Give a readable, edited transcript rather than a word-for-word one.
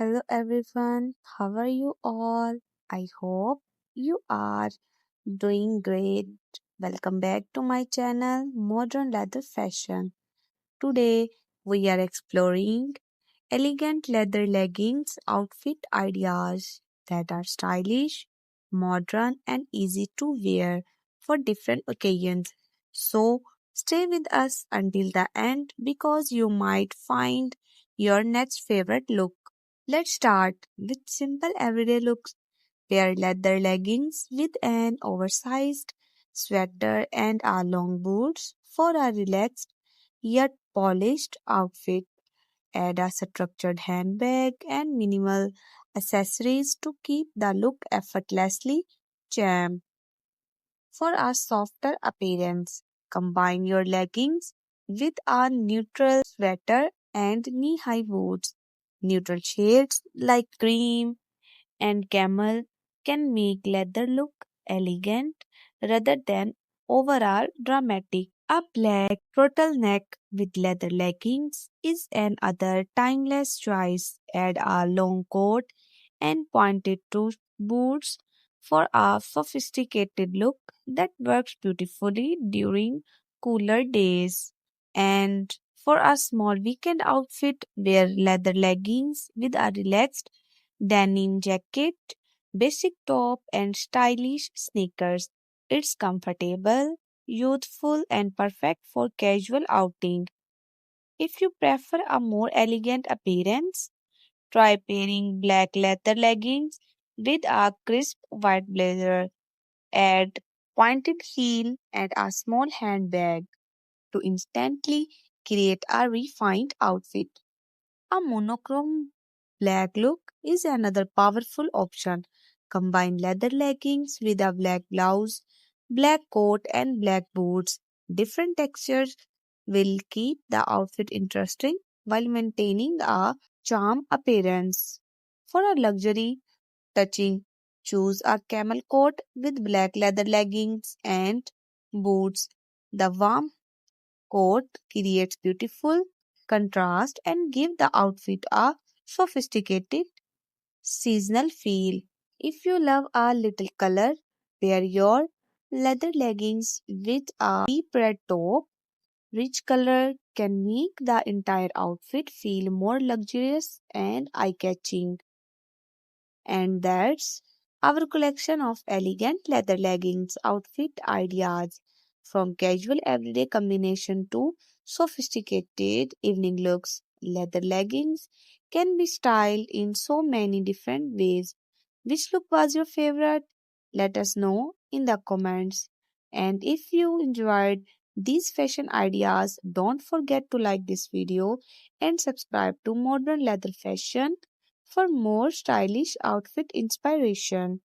Hello everyone, how are you all? I hope you are doing great. Welcome back to my channel, Modern Leather Fashion. Today we are exploring elegant leather leggings outfit ideas that are stylish, modern, and easy to wear for different occasions. So stay with us until the end because you might find your next favorite look. Let's start with simple everyday looks. Pair leather leggings with an oversized sweater and a long boots for a relaxed yet polished outfit. Add a structured handbag and minimal accessories to keep the look effortlessly charm. For a softer appearance, combine your leggings with a neutral sweater and knee-high boots. Neutral shades like cream and camel can make leather look elegant rather than overall dramatic. A black turtleneck with leather leggings is another timeless choice. Add a long coat and pointed toe boots for a sophisticated look that works beautifully during cooler days. And for a small weekend outfit, wear leather leggings with a relaxed denim jacket, basic top, and stylish sneakers. It's comfortable, youthful, and perfect for casual outing. If you prefer a more elegant appearance, try pairing black leather leggings with a crisp white blazer. Add pointed heel and a small handbag to instantly create a refined outfit. A monochrome black look is another powerful option. Combine leather leggings with a black blouse, black coat, and black boots. Different textures will keep the outfit interesting while maintaining a charm appearance. For a luxury touching, choose a camel coat with black leather leggings and boots. The warm coat creates beautiful contrast and give the outfit a sophisticated seasonal feel. If you love a little color, pair your leather leggings with a deep red top. Rich color can make the entire outfit feel more luxurious and eye-catching. And that's our collection of elegant leather leggings outfit ideas, from casual everyday combination to sophisticated evening looks. Leather leggings can be styled in so many different ways. Which look was your favorite? Let us know in the comments. And if you enjoyed these fashion ideas, don't forget to like this video and subscribe to Modern Leather Fashion for more stylish outfit inspiration.